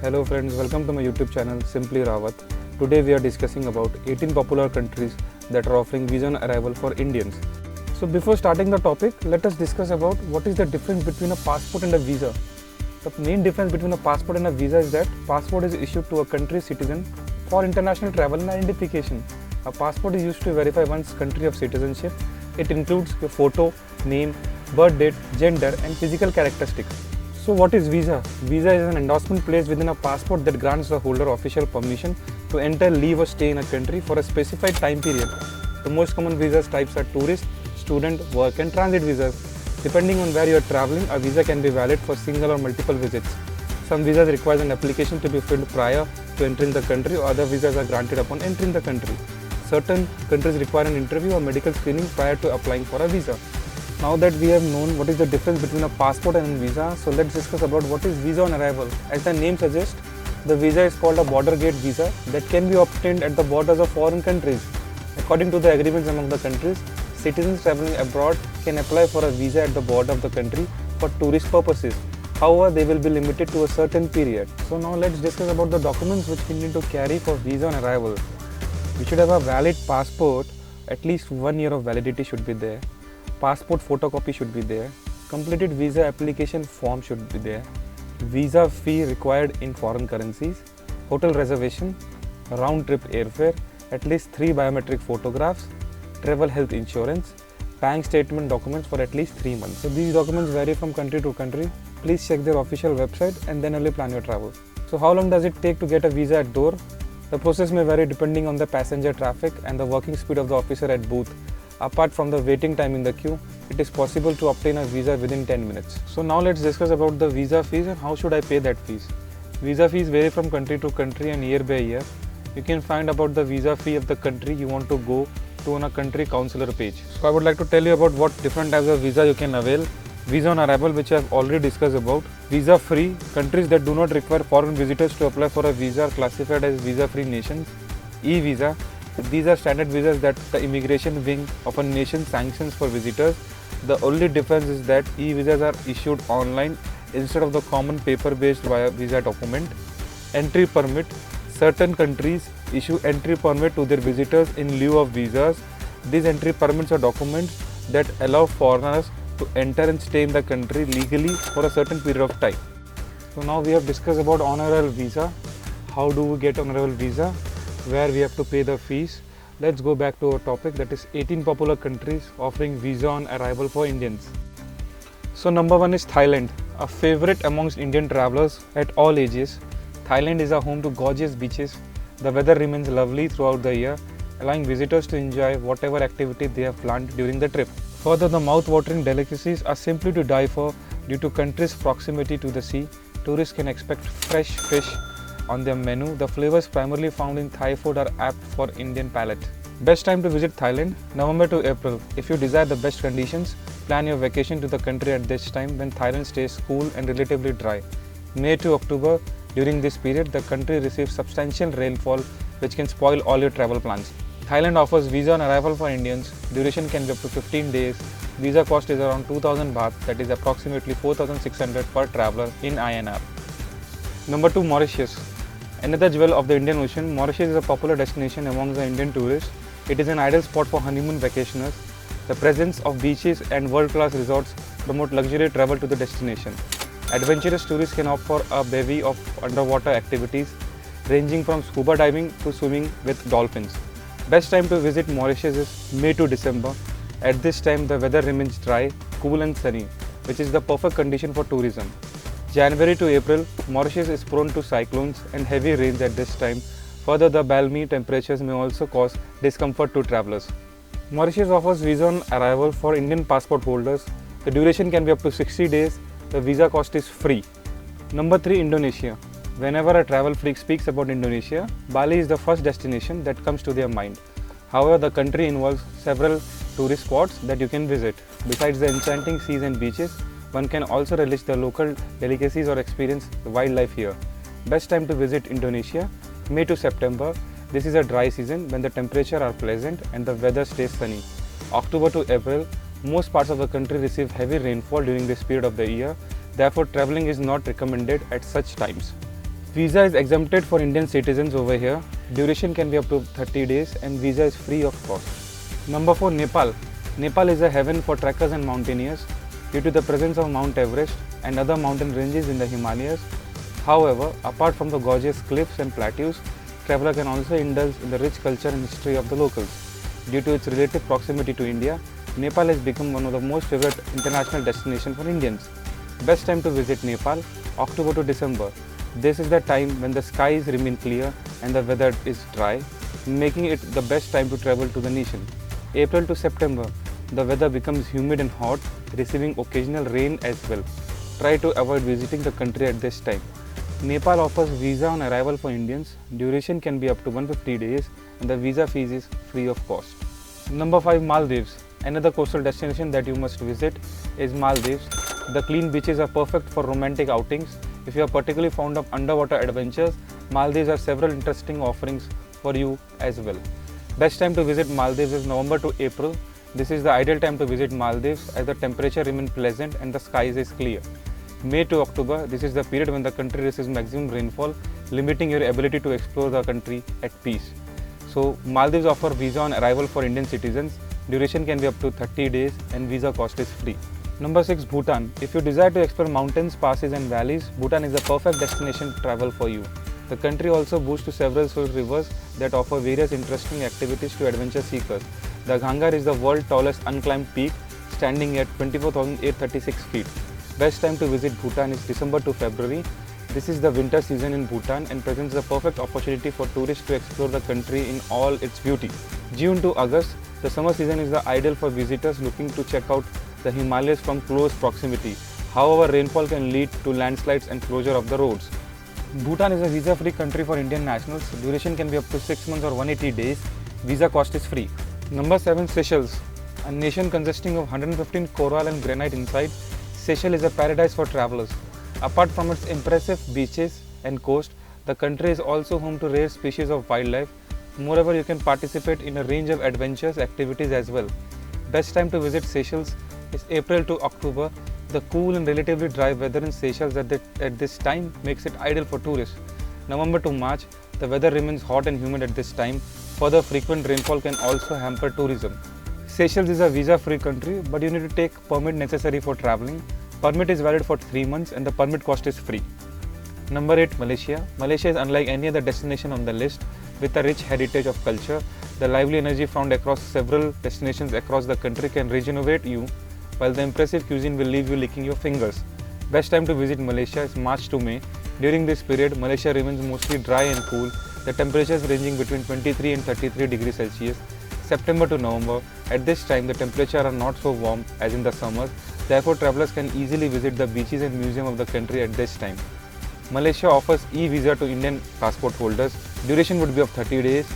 Hello friends, welcome to my YouTube channel Simply Rawat. Today we are discussing about 18 popular countries that are offering visa on arrival for Indians. So before starting the topic, let us discuss about what is the difference between a passport and a visa. The main difference between a passport and a visa is that passport is issued to a country's citizen for international travel and identification. A passport is used to verify one's country of citizenship. It includes your photo, name, birth date, gender and physical characteristics. So what is visa? Visa is an endorsement placed within a passport that grants the holder official permission to enter, leave or stay in a country for a specified time period. The most common visa types are tourist, student, work and transit visas. Depending on where you are traveling, a visa can be valid for single or multiple visits. Some visas require an application to be filled prior to entering the country, or other visas are granted upon entering the country. Certain countries require an interview or medical screening prior to applying for a visa. Now that we have known what is the difference between a passport and a visa, so let's discuss about what is visa on arrival. As the name suggests, the visa is called a border gate visa that can be obtained at the borders of foreign countries. According to the agreements among the countries, citizens traveling abroad can apply for a visa at the border of the country for tourist purposes. However, they will be limited to a certain period. So now let's discuss about the documents which we need to carry for visa on arrival. We should have a valid passport, at least 1 year of validity should be there. Passport photocopy should be there. Completed visa application form should be there. Visa fee required in foreign currencies. Hotel reservation, round trip airfare, at least 3 biometric photographs, travel health insurance, bank statement documents for at least 3 months. So these documents vary from country to country. Please check their official website and then only plan your travel. So how long does it take to get a visa at door? The process may vary depending on the passenger traffic and the working speed of the officer at booth. Apart from the waiting time in the queue, it is possible to obtain a visa within 10 minutes. So now let's discuss about the visa fees and how should I pay that fees. Visa fees vary from country to country and year by year. You can find about the visa fee of the country you want to go to on a country counselor page. So I would like to tell you about what different types of visa you can avail. Visa on arrival, which I have already discussed about. Visa free, countries that do not require foreign visitors to apply for a visa are classified as visa free nations. E-visa, these are standard visas that the immigration wing of a nation sanctions for visitors. The only difference is that e-visas are issued online instead of the common paper-based visa document. Entry permit, certain countries issue entry permit to their visitors in lieu of visas. These entry permits are documents that allow foreigners to enter and stay in the country legally for a certain period of time. So now we have discussed about on-arrival visa. How do we get on-arrival visa? Where we have to pay the fees. Let's go back to our topic, that is 18 popular countries offering visa on arrival for Indians. So number 1 is Thailand, a favorite amongst Indian travelers at all ages. Thailand is a home to gorgeous beaches. The weather remains lovely throughout the year, allowing visitors to enjoy whatever activity they have planned during the trip. Further, the mouth-watering delicacies are simply to die for due to country's proximity to the sea. Tourists can expect fresh fish on their menu. The flavors primarily found in Thai food are apt for Indian palate. Best time to visit Thailand, November to April. If you desire the best conditions, plan your vacation to the country at this time when Thailand stays cool and relatively dry. May to October, during this period, the country receives substantial rainfall which can spoil all your travel plans. Thailand offers visa on arrival for Indians. Duration can be up to 15 days. Visa cost is around 2000 baht, that is approximately 4600 per traveler in INR. Number 2, Mauritius. Another jewel of the Indian Ocean, Mauritius is a popular destination among the Indian tourists. It is an ideal spot for honeymoon vacationers. The presence of beaches and world-class resorts promote luxury travel to the destination. Adventurous tourists can opt for a bevy of underwater activities, ranging from scuba diving to swimming with dolphins. Best time to visit Mauritius is May to December. At this time, the weather remains dry, cool and sunny, which is the perfect condition for tourism. January to April, Mauritius is prone to cyclones and heavy rains at this time. Further, the balmy temperatures may also cause discomfort to travelers. Mauritius offers visa on arrival for Indian passport holders. The duration can be up to 60 days. The visa cost is free. Number 3, Indonesia. Whenever a travel freak speaks about Indonesia, Bali is the first destination that comes to their mind. However, the country involves several tourist spots that you can visit. Besides the enchanting seas and beaches, one can also relish the local delicacies or experience the wildlife here. Best time to visit Indonesia, May to September. This is a dry season when the temperatures are pleasant and the weather stays sunny. October to April, most parts of the country receive heavy rainfall during this period of the year. Therefore, traveling is not recommended at such times. Visa is exempted for Indian citizens over here. Duration can be up to 30 days and visa is free of cost. Number 4, Nepal. Nepal is a heaven for trekkers and mountaineers due to the presence of Mount Everest and other mountain ranges in the Himalayas. However, apart from the gorgeous cliffs and plateaus, traveler can also indulge in the rich culture and history of the locals. Due to its relative proximity to India, Nepal has become one of the most favorite international destinations for Indians. Best time to visit Nepal, October to December. This is the time when the skies remain clear and the weather is dry, making it the best time to travel to the nation. April to September, the weather becomes humid and hot, receiving occasional rain as well. Try to avoid visiting the country at this time. Nepal offers visa on arrival for Indians. Duration can be up to 150 days and the visa fees is free of cost. Number 5, Maldives. Another coastal destination that you must visit is Maldives. The clean beaches are perfect for romantic outings. If you are particularly fond of underwater adventures, Maldives has several interesting offerings for you as well. Best time to visit Maldives is November to April. This is the ideal time to visit Maldives as the temperature remains pleasant and the skies is clear. May to October, this is the period when the country receives maximum rainfall, limiting your ability to explore the country at peace. So, Maldives offer visa on arrival for Indian citizens. Duration can be up to 30 days and visa cost is free. Number 6, Bhutan. If you desire to explore mountains, passes and valleys, Bhutan is the perfect destination to travel for you. The country also boasts to several source rivers that offer various interesting activities to adventure seekers. The Ghangar is the world's tallest unclimbed peak, standing at 24,836 feet. Best time to visit Bhutan is December to February. This is the winter season in Bhutan and presents the perfect opportunity for tourists to explore the country in all its beauty. June to August, the summer season is the ideal for visitors looking to check out the Himalayas from close proximity. However, rainfall can lead to landslides and closure of the roads. Bhutan is a visa-free country for Indian nationals. Duration can be up to 6 months or 180 days. Visa cost is free. Number 7, Seychelles. A nation consisting of 115 coral and granite inside, Seychelles is a paradise for travelers. Apart from its impressive beaches and coast, the country is also home to rare species of wildlife. Moreover, you can participate in a range of adventurous activities as well. Best time to visit Seychelles is April to October. The cool and relatively dry weather in Seychelles at this time makes it ideal for tourists. November to March, the weather remains hot and humid at this time. Further, frequent rainfall can also hamper tourism. Seychelles is a visa-free country, but you need to take permit necessary for traveling. Permit is valid for 3 months and the permit cost is free. Number 8, Malaysia. Malaysia is unlike any other destination on the list. With a rich heritage of culture, the lively energy found across several destinations across the country can regenerate you, while the impressive cuisine will leave you licking your fingers. Best time to visit Malaysia is March to May. During this period, Malaysia remains mostly dry and cool, the temperatures ranging between 23 and 33 degrees Celsius. September to November, at this time the temperatures are not so warm as in the summers, therefore travelers can easily visit the beaches and museums of the country at this time. Malaysia offers e-visa to Indian passport holders. Duration would be of 30 days.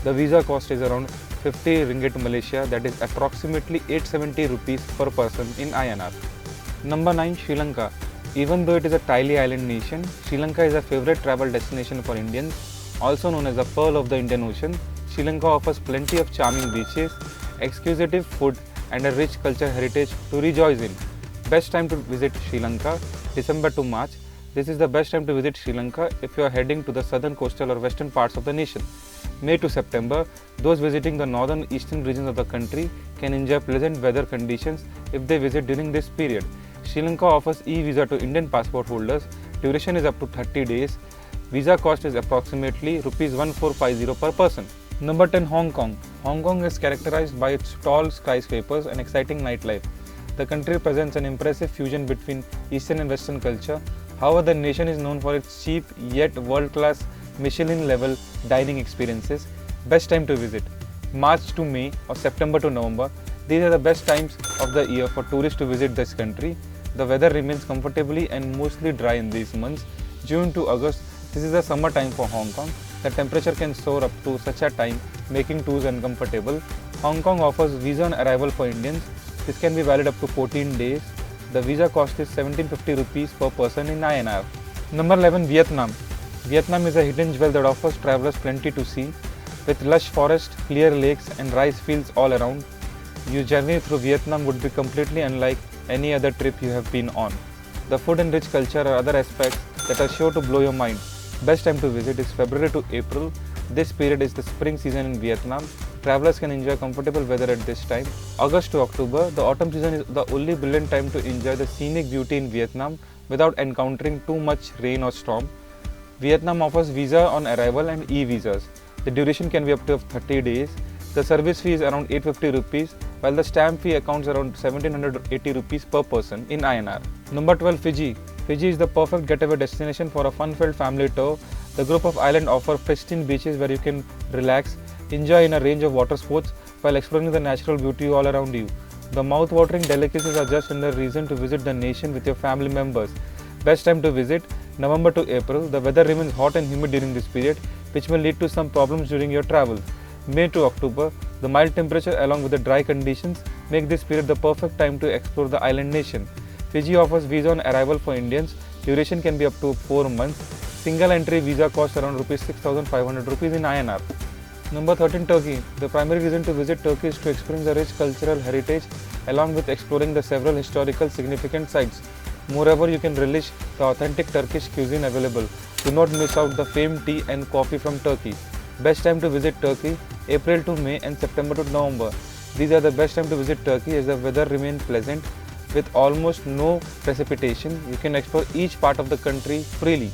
The visa cost is around 50 ringgit Malaysia, that is approximately 870 rupees per person in INR. Number 9, Sri Lanka. Even though it is a tiny island nation, Sri Lanka is a favorite travel destination for Indians. Also known as the Pearl of the Indian Ocean, Sri Lanka offers plenty of charming beaches, exquisite food and a rich cultural heritage to rejoice in. Best time to visit Sri Lanka, December to March. This is the best time to visit Sri Lanka if you are heading to the southern coastal or western parts of the nation. May to September, those visiting the northern eastern regions of the country can enjoy pleasant weather conditions if they visit during this period. Sri Lanka offers e-visa to Indian passport holders. Duration is up to 30 days. Visa cost is approximately Rs 1450 per person. Number 10, Hong Kong. Hong Kong is characterized by its tall skyscrapers and exciting nightlife. The country presents an impressive fusion between Eastern and Western culture. However, the nation is known for its cheap yet world-class Michelin-level dining experiences. Best time to visit: March to May or September to November. These are the best times of the year for tourists to visit this country. The weather remains comfortably and mostly dry in these months. June to August, this is the summer time for Hong Kong. The temperature can soar up to such a time, making tours uncomfortable. Hong Kong offers visa on arrival for Indians. This can be valid up to 14 days. The visa cost is 1750 rupees per person in INR. Number 11, Vietnam. Vietnam is a hidden jewel that offers travelers plenty to see. With lush forest, clear lakes and rice fields all around, your journey through Vietnam would be completely unlike any other trip you have been on. The food and rich culture are other aspects that are sure to blow your mind. Best time to visit is February to April. This period is the spring season in Vietnam. Travelers can enjoy comfortable weather at this time. August to October, the autumn season is the only brilliant time to enjoy the scenic beauty in Vietnam without encountering too much rain or storm. Vietnam offers visa on arrival and e-visas. The duration can be up to 30 days. The service fee is around 850 rupees, while the stamp fee accounts around 1780 rupees per person in INR. Number 12, Fiji. Fiji is the perfect getaway destination for a fun-filled family tour. The group of islands offer pristine beaches where you can relax, enjoy in a range of water sports while exploring the natural beauty all around you. The mouth-watering delicacies are just another reason to visit the nation with your family members. Best time to visit, November to April. The weather remains hot and humid during this period, which may lead to some problems during your travel. May to October, the mild temperature along with the dry conditions make this period the perfect time to explore the island nation. Fiji offers visa on arrival for Indians. Duration can be up to 4 months. Single entry visa costs around rupees 6,500 rupees in INR. Number 13, Turkey. The primary reason to visit Turkey is to experience the rich cultural heritage along with exploring the several historical significant sites. Moreover, you can relish the authentic Turkish cuisine available. Do not miss out the famed tea and coffee from Turkey. Best time to visit Turkey, April to May and September to November. These are the best time to visit Turkey as the weather remains pleasant with almost no precipitation. You can explore each part of the country freely.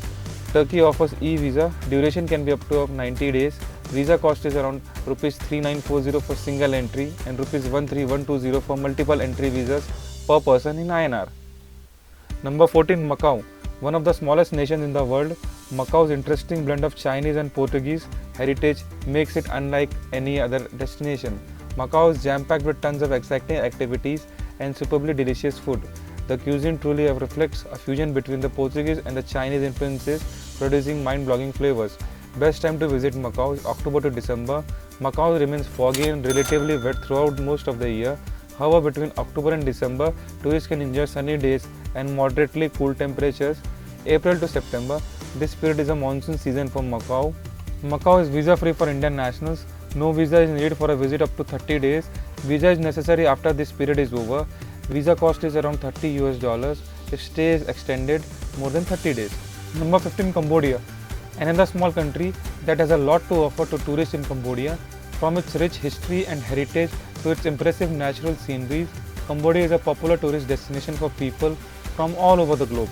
Turkey offers e-visa. Duration can be up to 90 days. Visa cost is around rupees 3940 for single entry and rupees 13120 for multiple entry visas per person in INR. Number 14, Macau. One of the smallest nations in the world, Macau's interesting blend of Chinese and Portuguese heritage makes it unlike any other destination. Macau is jam-packed with tons of exciting activities and superbly delicious food. The cuisine truly reflects a fusion between the Portuguese and the Chinese influences, producing mind-blogging flavors. Best time to visit Macau is October to December. Macau remains foggy and relatively wet throughout most of the year. However, between October and December, tourists can enjoy sunny days and moderately cool temperatures. April to September, this period is a monsoon season for Macau. Macau is visa-free for Indian nationals. No visa is needed for a visit up to 30 days. Visa is necessary after this period is over. Visa cost is around $30 if stay is extended more than 30 days. Number 15, Cambodia. Another small country that has a lot to offer to tourists in Cambodia. From its rich history and heritage to its impressive natural sceneries, Cambodia is a popular tourist destination for people from all over the globe.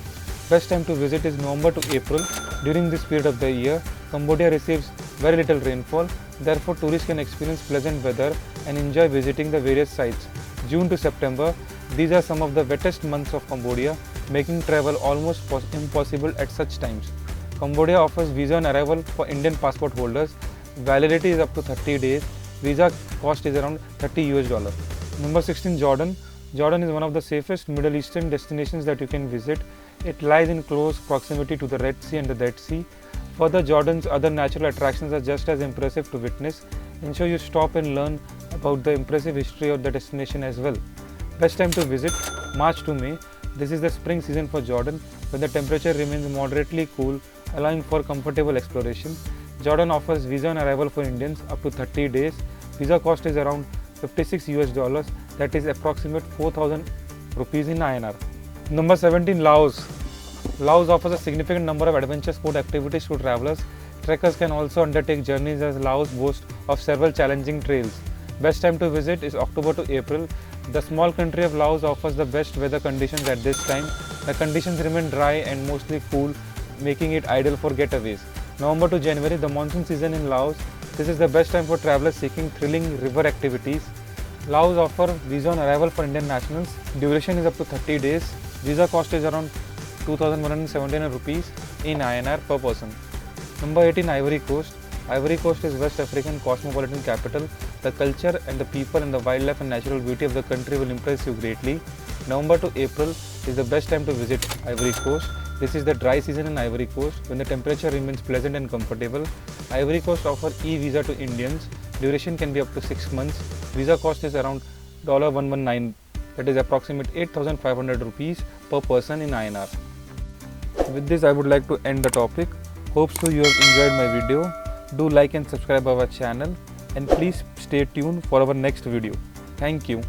Best time to visit is November to April. During this period of the year, Cambodia receives very little rainfall. Therefore, tourists can experience pleasant weather and enjoy visiting the various sites. June to September, these are some of the wettest months of Cambodia, making travel almost impossible at such times. Cambodia offers visa on arrival for Indian passport holders. Validity is up to 30 days. Visa cost is around $30. Number 16, Jordan. Jordan is one of the safest Middle Eastern destinations that you can visit. It lies in close proximity to the Red Sea and the Dead Sea. Further, Jordan's other natural attractions are just as impressive to witness. Ensure you stop and learn about the impressive history of the destination as well. Best time to visit, March to May. This is the spring season for Jordan, when the temperature remains moderately cool, allowing for comfortable exploration. Jordan offers visa on arrival for Indians up to 30 days. Visa cost is around $56, that is approximate 4,000 rupees in INR. Number 17, Laos. Laos offers a significant number of adventure sport activities to travelers. Trekkers can also undertake journeys as Laos boasts of several challenging trails. Best time to visit is October to April. The small country of Laos offers the best weather conditions at this time. The conditions remain dry and mostly cool, making it ideal for getaways. November to January, the monsoon season in Laos. This is the best time for travelers seeking thrilling river activities. Laos offers visa on arrival for Indian nationals. Duration is up to 30 days. Visa cost is around 2,179 rupees in INR per person. Number 18, Ivory Coast. Ivory Coast is West African cosmopolitan capital. The culture and the people and the wildlife and natural beauty of the country will impress you greatly. November to April is the best time to visit Ivory Coast. This is the dry season in Ivory Coast when the temperature remains pleasant and comfortable. Ivory Coast offers e-visa to Indians. Duration can be up to 6 months. Visa cost is around $119, that is approximate 8,500 rupees per person in INR. With this, I would like to end the topic. Hope so you have enjoyed my video. Do like and subscribe our channel and please stay tuned for our next video. Thank you.